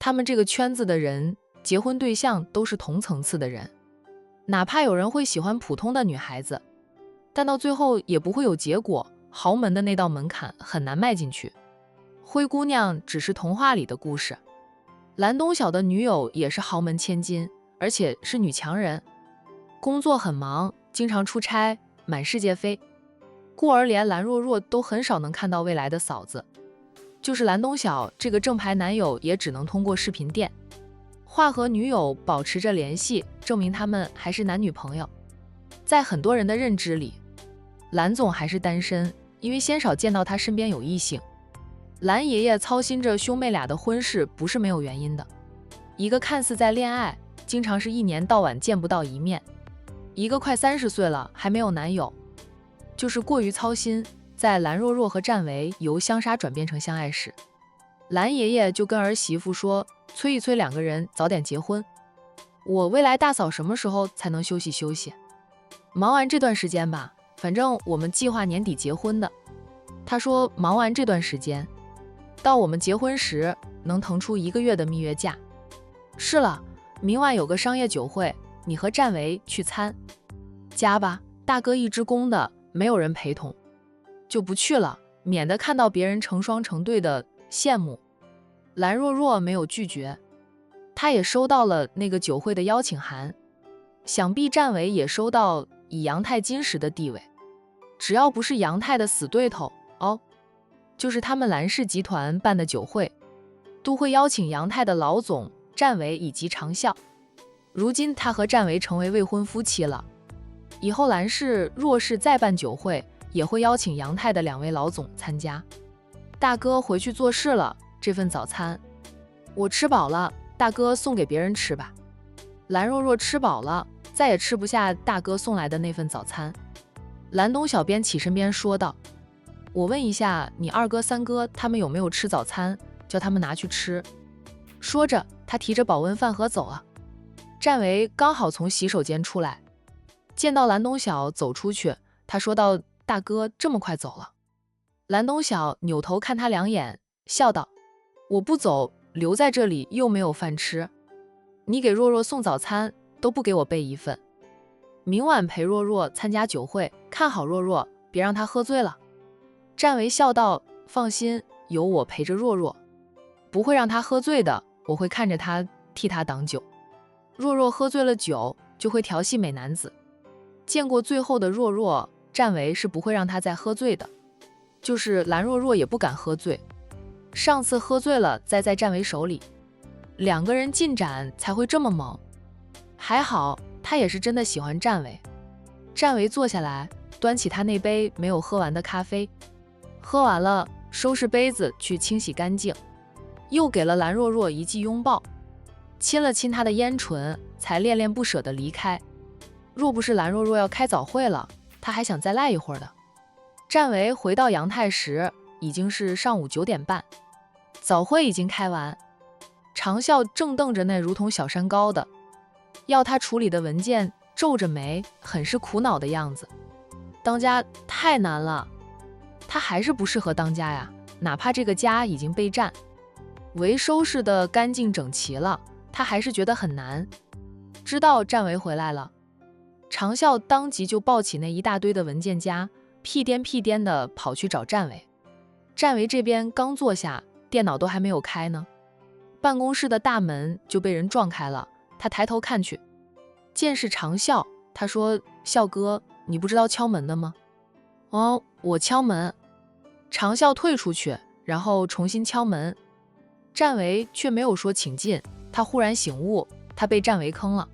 他们这个圈子的人结婚对象都是同层次的人，哪怕有人会喜欢普通的女孩子，但到最后也不会有结果，豪门的那道门槛很难迈进去。灰姑娘只是童话里的故事，蓝东晓的女友也是豪门千金，而且是女强人，工作很忙，经常出差，满世界飞，故而连蓝若若都很少能看到未来的嫂子。就是蓝东晓这个正牌男友也只能通过视频电话和女友保持着联系，证明他们还是男女朋友。在很多人的认知里，蓝总还是单身，因为鲜少见到他身边有异性。蓝爷爷操心着兄妹俩的婚事不是没有原因的，一个看似在恋爱，经常是一年到晚见不到一面，一个快30岁了还没有男友，就是过于操心。在蓝若若和战维由相杀转变成相爱时，蓝爷爷就跟儿媳妇说，催一催两个人早点结婚。我未来大嫂什么时候才能休息休息？忙完这段时间吧，反正我们计划年底结婚的。他说忙完这段时间，到我们结婚时能腾出1个月的蜜月假。是了，明晚有个商业酒会，你和战维去参加吧，大哥一支公的，没有人陪同，就不去了，免得看到别人成双成对的羡慕。蓝若若没有拒绝，她也收到了那个酒会的邀请函，想必战维也收到以杨泰金石的地位，只要不是杨泰的死对头就是他们蓝氏集团办的酒会，都会邀请杨泰的老总战维以及长啸。如今他和战维成为未婚夫妻了，以后蓝氏若是再办酒会，也会邀请杨泰的2位老总参加。大哥回去做事了，这份早餐我吃饱了，大哥送给别人吃吧。蓝若若吃饱了，再也吃不下大哥送来的那份早餐。蓝东小边起身边说道，我问一下你2哥3哥他们有没有吃早餐，叫他们拿去吃。说着他提着保温饭盒走了。战维刚好从洗手间出来，见到蓝东晓走出去，他说道，大哥这么快走了？蓝东晓扭头看他2眼，笑道，我不走，留在这里又没有饭吃，你给若若送早餐都不给我备一份，明晚陪若若参加酒会，看好若若，别让她喝醉了。战维笑道，放心，有我陪着若若，不会让她喝醉的，我会看着她，替她挡酒。若若喝醉了酒，就会调戏美男子，见过最后的若若，战维是不会让她再喝醉的，就是蓝若若也不敢喝醉，上次喝醉了栽在战维手里，2个人进展才会这么猛。还好他也是真的喜欢战维。战维坐下来，端起他那杯没有喝完的咖啡，喝完了收拾杯子去清洗干净，又给了蓝若若一记拥抱，亲了亲她的烟唇，才恋恋不舍地离开。若不是蓝若若要开早会了，他还想再赖一会儿的。战维回到杨泰时已经是上午9点半，早会已经开完，长啸正瞪着那如同小山高的要他处理的文件，皱着眉，很是苦恼的样子。当家太难了，他还是不适合当家呀，哪怕这个家已经被占，为收拾的干净整齐了，他还是觉得很难。知道战维回来了，长啸当即就抱起那一大堆的文件夹，屁颠屁颠的跑去找战维。战维这边刚坐下，电脑都还没有开呢，办公室的大门就被人撞开了。他抬头看去，见是长啸，他说，啸哥，你不知道敲门的吗？哦，我敲门。长啸退出去，然后重新敲门。战维却没有说请进，他忽然醒悟，他被战维坑了。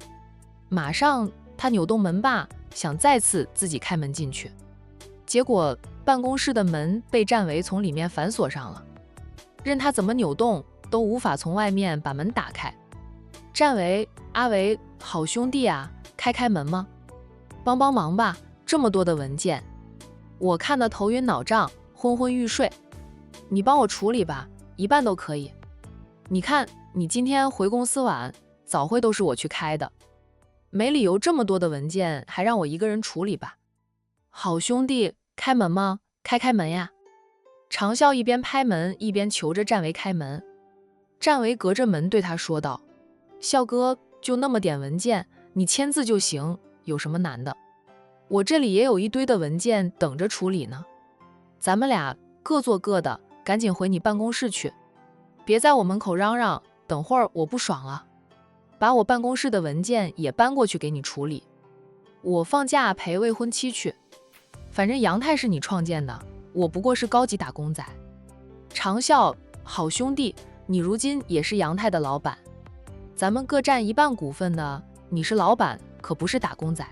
马上他扭动门把，想再次自己开门进去，结果办公室的门被战维从里面反锁上了，任他怎么扭动都无法从外面把门打开。战维，阿维，好兄弟啊，开门吗？帮帮忙吧，这么多的文件，我看得头晕脑胀，昏昏欲睡，你帮我处理吧，一半都可以。你看你今天回公司晚，早会都是我去开的，没理由这么多的文件还让我一个人处理吧。好兄弟，开门吗？开门呀。长啸一边拍门一边求着战维开门。战维隔着门对他说道：“笑哥，就那么点文件，你签字就行，有什么难的？我这里也有一堆的文件等着处理呢。咱们俩各做各的，赶紧回你办公室去，别在我门口嚷嚷，等会儿我不爽了。把我办公室的文件也搬过去给你处理。我放假陪未婚妻去，反正杨太是你创建的，我不过是高级打工仔。长啸，好兄弟，你如今也是杨太的老板，咱们各占一半股份的，你是老板，可不是打工仔。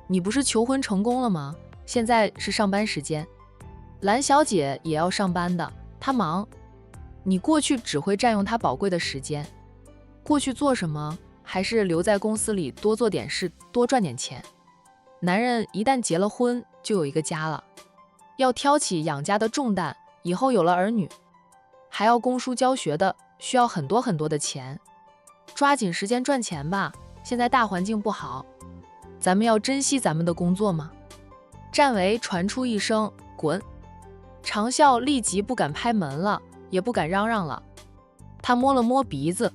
你不是求婚成功了吗？现在是上班时间，蓝小姐也要上班的，她忙，你过去只会占用她宝贵的时间。过去做什么？还是留在公司里多做点事，多赚点钱。男人一旦结了婚，就有一个家了，要挑起养家的重担，以后有了儿女，还要供书教学的，需要很多很多的钱。抓紧时间赚钱吧，现在大环境不好，咱们要珍惜咱们的工作吗？战维传出一声滚，长啸立即不敢拍门了，也不敢嚷嚷了。他摸了摸鼻子，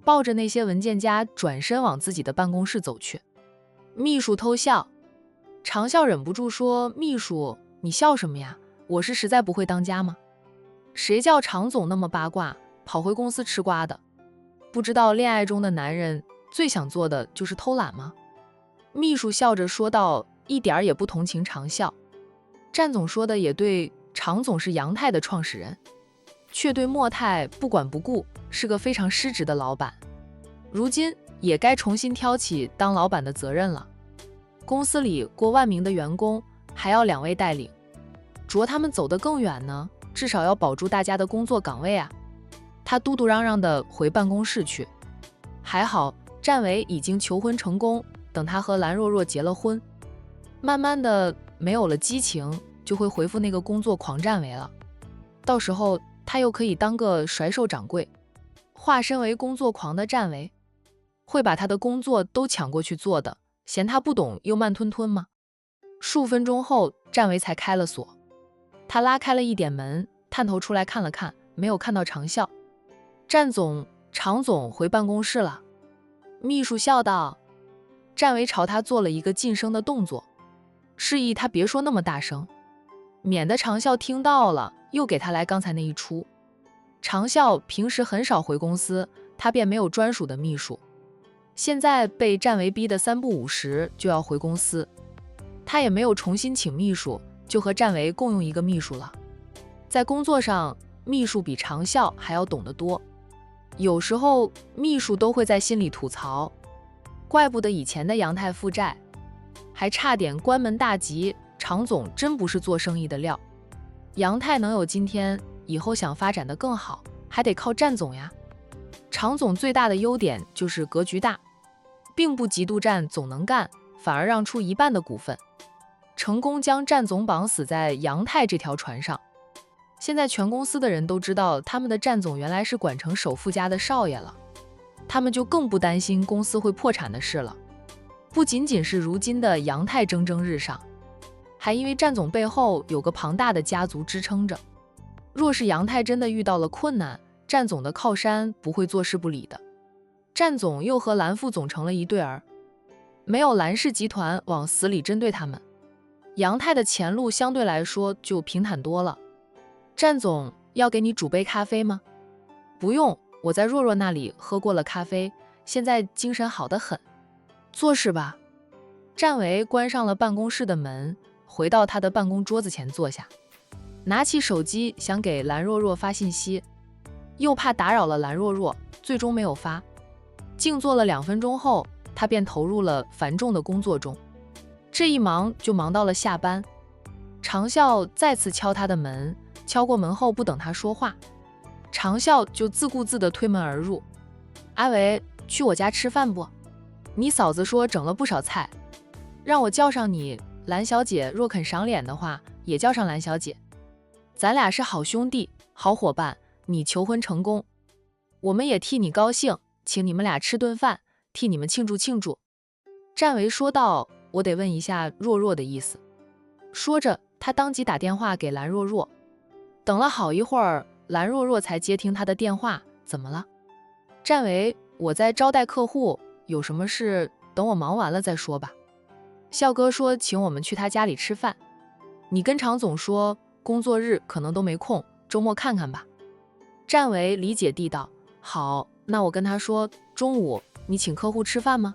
抱着那些文件夹转身往自己的办公室走去。秘书偷笑，长啸忍不住说：“秘书，你笑什么呀？我是实在不会当家吗？谁叫常总那么八卦，跑回公司吃瓜的？不知道恋爱中的男人最想做的就是偷懒吗？”秘书笑着说道，一点儿也不同情长啸。战总说的也对，常总是杨太的创始人，却对莫太不管不顾，是个非常失职的老板。如今也该重新挑起当老板的责任了。公司里过万名的员工，还要2位带领，着他们走得更远呢，至少要保住大家的工作岗位啊。他嘟嘟嚷嚷地回办公室去。还好战维已经求婚成功，等他和蓝若若结了婚，慢慢的没有了激情，就会回复那个工作狂战维了。到时候他又可以当个甩手掌柜。化身为工作狂的战维会把他的工作都抢过去做的，嫌他不懂又慢吞吞吗？数分钟后，战维才开了锁。他拉开了一点门，探头出来看了看，没有看到长啸。战总、常总回办公室了。秘书笑道。战维朝他做了一个噤声的动作，示意他别说那么大声，免得长啸听到了又给他来刚才那一出。长啸平时很少回公司，他便没有专属的秘书，现在被战维逼得3不5时就要回公司，他也没有重新请秘书，就和战维共用一个秘书了。在工作上，秘书比长啸还要懂得多，有时候秘书都会在心里吐槽，怪不得以前的杨太负债，还差点关门大吉，常总真不是做生意的料。杨太能有今天，以后想发展得更好，还得靠战总呀。常总最大的优点就是格局大，并不嫉妒战总能干，反而让出1半的股份，成功将战总绑死在杨太这条船上。现在全公司的人都知道他们的战总原来是管城首富家的少爷了，他们就更不担心公司会破产的事了。不仅仅是如今的杨太蒸蒸日上，还因为战总背后有个庞大的家族支撑着。若是杨太真的遇到了困难，战总的靠山不会坐视不理的。战总又和蓝副总成了一对儿，没有蓝氏集团往死里针对他们，杨太的前路相对来说就平坦多了。战总要给你煮杯咖啡吗？不用，我在若若那里喝过了咖啡，现在精神好得很。坐事吧。战维关上了办公室的门，回到他的办公桌子前坐下，拿起手机想给蓝若若发信息，又怕打扰了蓝若若，最终没有发。静坐了2分钟后，他便投入了繁重的工作中。这一忙就忙到了下班。长啸再次敲他的门，敲过门后不等他说话，长啸就自顾自地推门而入。阿维，去我家吃饭不？你嫂子说整了不少菜，让我叫上你。蓝小姐若肯赏脸的话，也叫上蓝小姐。咱俩是好兄弟，好伙伴，你求婚成功，我们也替你高兴，请你们俩吃顿饭，替你们庆祝庆祝。战维说道，我得问一下若若的意思。说着，他当即打电话给蓝若若。等了好一会儿，蓝若若才接听他的电话，怎么了？战维，我在招待客户，有什么事等我忙完了再说吧。笑哥说请我们去他家里吃饭，你跟常总说工作日可能都没空，周末看看吧。战维理解地道，好，那我跟他说中午你请客户吃饭吗？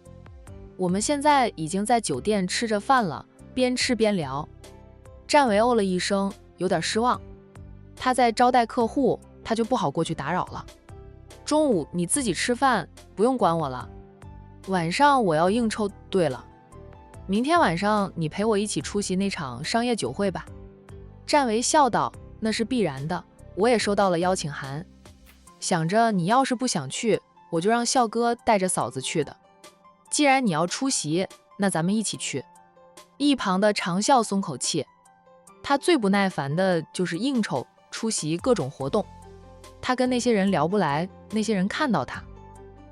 我们现在已经在酒店吃着饭了，边吃边聊。战维哦了一声，有点失望。他在招待客户，他就不好过去打扰了。中午你自己吃饭，不用管我了。晚上我要应酬。对了，明天晚上你陪我一起出席那场商业酒会吧。战维笑道，那是必然的，我也收到了邀请函。想着你要是不想去，我就让笑哥带着嫂子去的。既然你要出席，那咱们一起去。一旁的常笑松口气，他最不耐烦的就是应酬、出席各种活动。他跟那些人聊不来，那些人看到他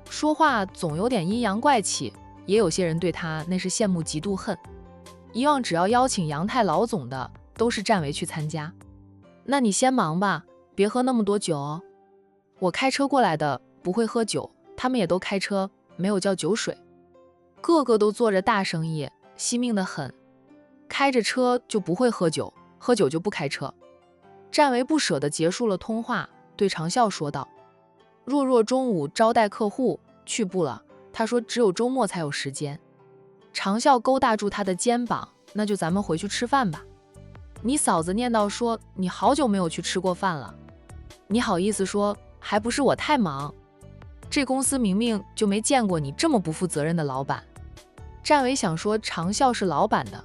说话总有点阴阳怪气，也有些人对他那是羡慕嫉妒恨。以往只要邀请杨太老总的，都是战维去参加。那你先忙吧，别喝那么多酒哦。我开车过来的，不会喝酒，他们也都开车，没有叫酒水。个个都做着大生意，惜命得很，开着车就不会喝酒，喝酒就不开车。战维不舍地结束了通话，对常笑说道，若若中午招待客户去不了，他说只有周末才有时间。常笑勾搭住他的肩膀，那就咱们回去吃饭吧。你嫂子念叨说你好久没有去吃过饭了，你好意思说还不是我太忙，这公司明明就没见过你这么不负责任的老板。战维想说常笑是老板的，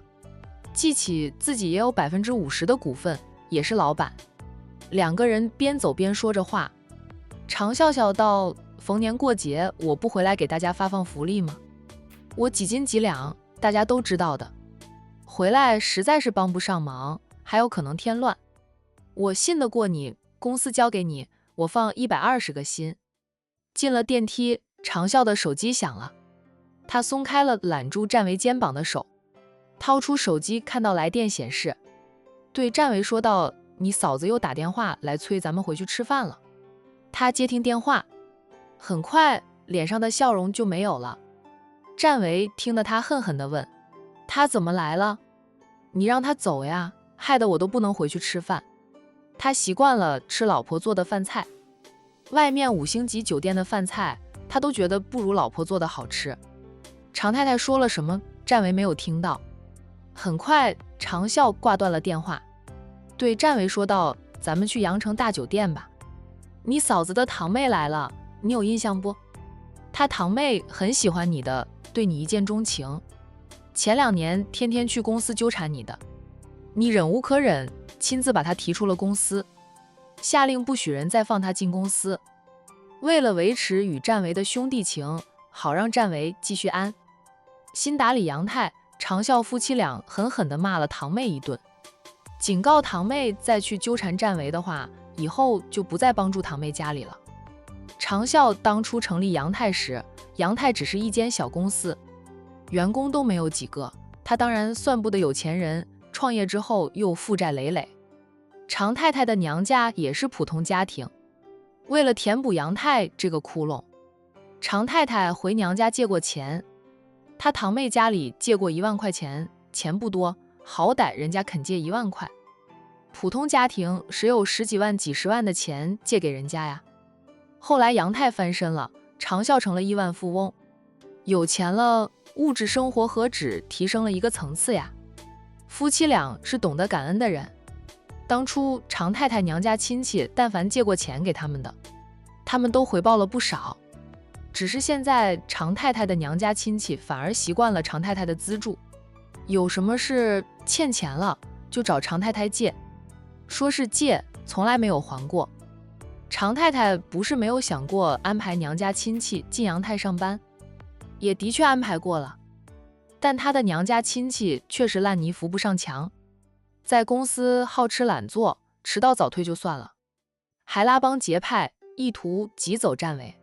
记起自己也有50%的股份，也是老板。两个人边走边说着话。常笑笑道，逢年过节我不回来给大家发放福利吗？我几斤几两大家都知道的，回来实在是帮不上忙，还有可能添乱。我信得过你，公司交给你，我放120个心。进了电梯，常笑的手机响了，他松开了揽住战维肩膀的手，掏出手机看到来电显示，对战维说道，你嫂子又打电话来催咱们回去吃饭了。他接听电话，很快脸上的笑容就没有了。战维听得他恨恨地问，他怎么来了？你让他走呀，害得我都不能回去吃饭。他习惯了吃老婆做的饭菜，外面5星级酒店的饭菜他都觉得不如老婆做的好吃。常太太说了什么，战维没有听到。很快常笑挂断了电话，对战维说道，咱们去阳城大酒店吧，你嫂子的堂妹来了，你有印象不？她堂妹很喜欢你的，对你一见钟情，前2年天天去公司纠缠你的，你忍无可忍，亲自把她提出了公司，下令不许人再放她进公司。为了维持与战维的兄弟情，好让战维继续安心打理杨太，常笑夫妻俩狠狠地骂了堂妹一顿，警告堂妹再去纠缠战维的话，以后就不再帮助堂妹家里了。常笑当初成立杨太时，杨太只是一间小公司，员工都没有几个，他当然算不得有钱人，创业之后又负债累累。常太太的娘家也是普通家庭，为了填补杨太这个窟窿，常太太回娘家借过钱，她堂妹家里借过1万块钱，钱不多，好歹人家肯借1万块，普通家庭谁有10几万、几十万的钱借给人家呀？后来杨太翻身了，常笑成了亿万富翁，有钱了，物质生活何止提升了一个层次呀？夫妻俩是懂得感恩的人，当初常太太娘家亲戚但凡借过钱给他们的，他们都回报了不少，只是现在常太太的娘家亲戚反而习惯了常太太的资助，有什么事欠钱了就找常太太借，说是借，从来没有还过。常太太不是没有想过安排娘家亲戚进杨太上班，也的确安排过了，但她的娘家亲戚确实烂泥扶不上墙，在公司好吃懒做，迟到早退就算了，还拉帮结派，意图挤走战维。